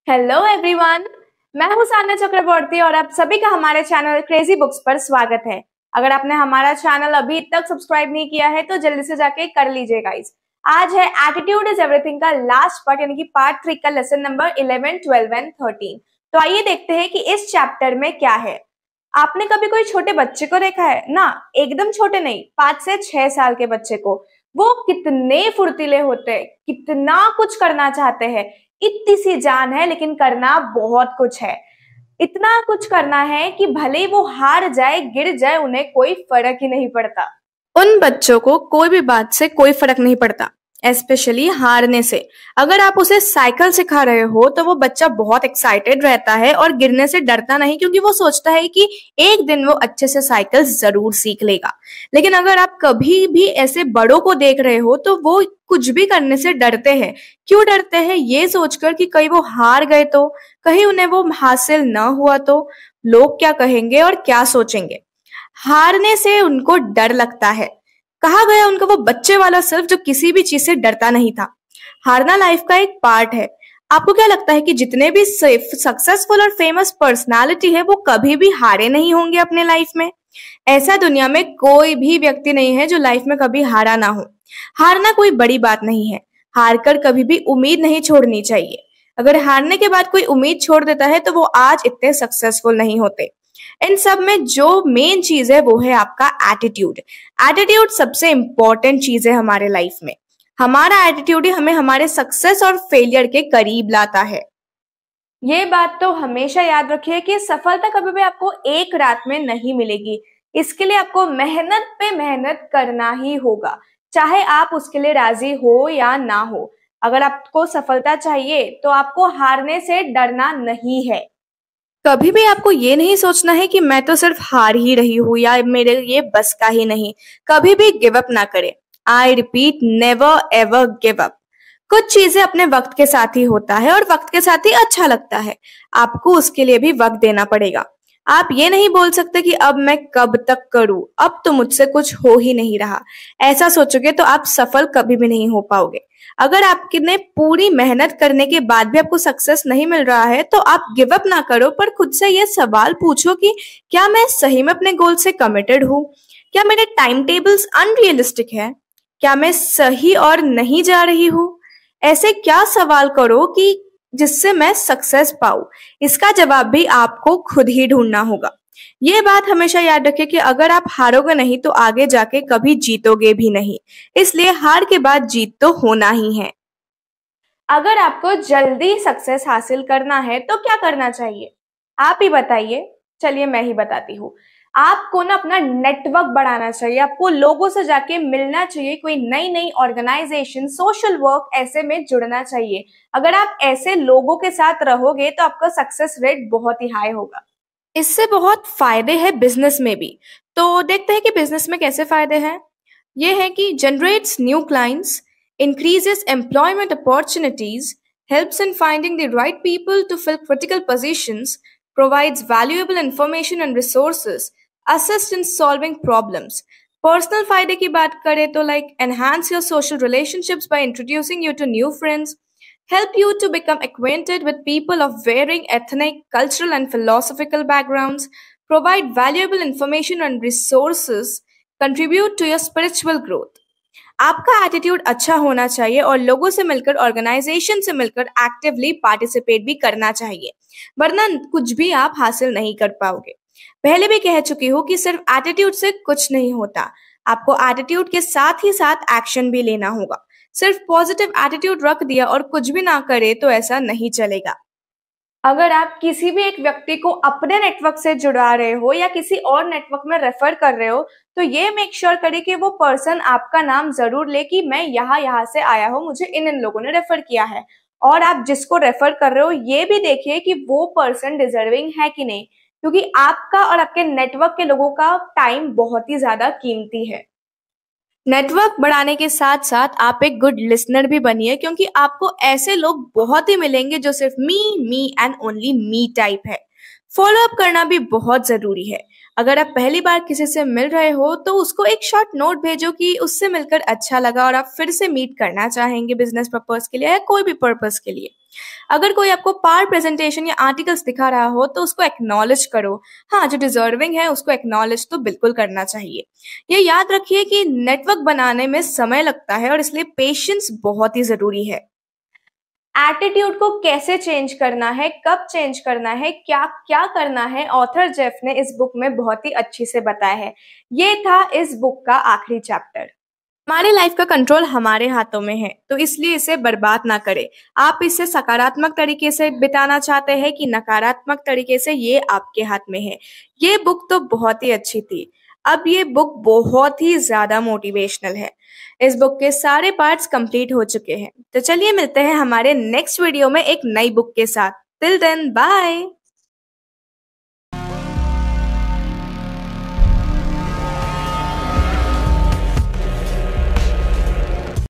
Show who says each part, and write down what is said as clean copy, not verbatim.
Speaker 1: Hello everyone. मैं हूं सान्या चक्रवर्ती और आप सभी का हमारे चैनल क्रेजी बुक्स पर स्वागत है। अगर आपने हमारा चैनल अभी तक सब्सक्राइब नहीं किया है तो जल्दी से जाके कर लीजिए गाइस। आज है एटीट्यूड इज एवरीथिंग का लास्ट पार्ट यानी कि पार्ट 3 का लेसन नंबर 11, 12 एंड 13। तो आइए देखते हैं कि इस चैप्टर में क्या है। आपने कभी कोई छोटे बच्चे को देखा है ना? एकदम छोटे नहीं, 5 से 6 साल के बच्चे को। वो कितने फुर्तीले होते हैं, कितना कुछ करना चाहते हैं। इतनी सी जान है लेकिन करना बहुत कुछ है। इतना कुछ करना है कि भले ही वो हार जाए, गिर जाए, उन्हें कोई फर्क ही नहीं पड़ता। उन बच्चों को कोई भी बात से कोई फर्क नहीं पड़ता, स्पेशली हारने से। अगर आप उसे साइकिल सिखा रहे हो तो वो बच्चा बहुत एक्साइटेड रहता है और गिरने से डरता नहीं, क्योंकि वो सोचता है कि एक दिन वो अच्छे से साइकिल जरूर सीख लेगा। लेकिन अगर आप कभी भी ऐसे बड़ों को देख रहे हो तो वो कुछ भी करने से डरते हैं। क्यों डरते हैं? ये सोचकर कि कहीं वो हार गए तो, कहीं उन्हें वो हासिल न हुआ तो लोग क्या कहेंगे और क्या सोचेंगे। हारने से उनको डर लगता है। कहा गया उनका वो बच्चे वाला सेल्फ जो किसी भी चीज से डरता नहीं था। हारना लाइफ का एक पार्ट है। आपको क्या लगता है कि जितने भी सक्सेसफुल और फेमस पर्सनालिटी है वो कभी भी हारे नहीं होंगे अपने लाइफ में? ऐसा दुनिया में कोई भी व्यक्ति नहीं है जो लाइफ में कभी हारा ना हो। हारना कोई बड़ी बात नहीं है। हारकर कभी भी उम्मीद नहीं छोड़नी चाहिए। अगर हारने के बाद कोई उम्मीद छोड़ देता है तो वो आज इतने सक्सेसफुल नहीं होते। इन सब में जो मेन चीज है वो है आपका एटीट्यूड। एटीट्यूड सबसे इंपॉर्टेंट चीज है हमारे लाइफ में। हमारा एटीट्यूड ही हमें हमारे सक्सेस और फेलियर के करीब लाता है। ये बात तो हमेशा याद रखिए कि सफलता कभी भी आपको एक रात में नहीं मिलेगी। इसके लिए आपको मेहनत पे मेहनत करना ही होगा, चाहे आप उसके लिए राजी हो या ना हो। अगर आपको सफलता चाहिए तो आपको हारने से डरना नहीं है। कभी भी आपको ये नहीं सोचना है कि मैं तो सिर्फ हार ही रही हूँ या मेरे ये बस का ही नहीं। कभी भी गिव अप ना करें। I repeat, never ever give up. कुछ चीजें अपने वक्त के साथ ही होता है और वक्त के साथ ही अच्छा लगता है। आपको उसके लिए भी वक्त देना पड़ेगा। आप ये नहीं बोल सकते कि अब मैं कब तक करूं, अब तो मुझसे कुछ हो ही नहीं रहा। ऐसा सोचोगे तो आप सफल कभी भी नहीं हो पाओगे। अगर आपने पूरी मेहनत करने के बाद भी आपको सक्सेस नहीं मिल रहा है तो आप गिव अप ना करो, पर खुद से ये सवाल पूछो कि क्या मैं सही में अपने गोल से कमिटेड हूँ? क्या मेरे टाइम टेबल्स अनरियलिस्टिक है? क्या मैं सही और नहीं जा रही हूँ? ऐसे क्या सवाल करो कि जिससे मैं सक्सेस पाऊं। इसका जवाब भी आपको खुद ही ढूंढना होगा। ये बात हमेशा याद रखिए कि अगर आप हारोगे नहीं तो आगे जाके कभी जीतोगे भी नहीं। इसलिए हार के बाद जीत तो होना ही है। अगर आपको जल्दी सक्सेस हासिल करना है तो क्या करना चाहिए? आप ही बताइए। चलिए मैं ही बताती हूँ। आपको ना अपना नेटवर्क बढ़ाना चाहिए। आपको लोगों से जाके मिलना चाहिए। कोई नई नई ऑर्गेनाइजेशन, सोशल वर्क ऐसे में जुड़ना चाहिए। अगर आप ऐसे लोगों के साथ रहोगे तो आपका सक्सेस रेट बहुत ही हाई होगा। इससे बहुत फायदे हैं बिजनेस में भी। तो देखते हैं कि बिजनेस में कैसे फायदे हैं। ये है कि generates new clients, increases employment opportunities, helps in finding the right people to fill critical positions, provides valuable information and resources, assists in solving problems. Personal फायदे की बात करें तो like enhance your social relationships by introducing you to new friends, help you to become acquainted with people of varying ethnic, cultural and philosophical backgrounds, provide valuable information and resources, contribute to your spiritual growth. आपका attitude अच्छा होना चाहिए और लोगों से मिलकर, organisation से मिलकर एक्टिवली पार्टिसिपेट भी करना चाहिए, वरना कुछ भी आप हासिल नहीं कर पाओगे। पहले भी कह चुकी हूँ कि सिर्फ एटीट्यूड से कुछ नहीं होता। आपको एटीट्यूड के साथ ही साथ एक्शन भी लेना होगा। सिर्फ पॉजिटिव एटीट्यूड रख दिया और कुछ भी ना करे तो ऐसा नहीं चलेगा। अगर आप किसी भी एक व्यक्ति को अपने नेटवर्क से जुड़ा रहे हो या किसी और नेटवर्क में रेफर कर रहे हो तो ये मेक श्योर करिए कि वो पर्सन आपका नाम जरूर ले कि मैं यहाँ से आया हूँ, मुझे इन लोगों ने रेफर किया है। और आप जिसको रेफर कर रहे हो ये भी देखिए कि वो पर्सन डिजर्विंग है कि नहीं, क्योंकि आपका और आपके नेटवर्क के लोगों का टाइम बहुत ही ज्यादा कीमती है। नेटवर्क बढ़ाने के साथ साथ आप एक गुड लिसनर भी बनिए, क्योंकि आपको ऐसे लोग बहुत ही मिलेंगे जो सिर्फ me and only me type है। फॉलो अप करना भी बहुत जरूरी है। अगर आप पहली बार किसी से मिल रहे हो तो उसको एक शॉर्ट नोट भेजो कि उससे मिलकर अच्छा लगा और आप फिर से मीट करना चाहेंगे बिजनेस पर्पस के लिए या कोई भी पर्पस के लिए। अगर कोई आपको पावर प्रेजेंटेशन या आर्टिकल्स दिखा रहा हो तो उसको एक्नॉलेज करो। हाँ, जो डिजर्विंग है उसको एक्नॉलेज तो बिल्कुल करना चाहिए। ये याद रखिए कि नेटवर्क बनाने में समय लगता है और इसलिए पेशेंस बहुत ही जरूरी है। एटीट्यूड को कैसे चेंज करना है, कब चेंज करना है, क्या क्या करना है, ऑथर जेफ ने इस बुक में बहुत ही अच्छी से बताया है। ये था इस बुक का आखिरी चैप्टर। हमारे लाइफ का कंट्रोल हमारे हाथों में है, तो इसलिए इसे बर्बाद ना करें। आप इसे सकारात्मक तरीके से बिताना चाहते हैं कि नकारात्मक तरीके से, ये आपके हाथ में है। ये बुक तो बहुत ही अच्छी थी। अब ये बुक बहुत ही ज्यादा मोटिवेशनल है। इस बुक के सारे पार्ट्स कंप्लीट हो चुके हैं। तो चलिए मिलते हैं हमारे नेक्स्ट वीडियो में एक नई बुक के साथ। Till then bye.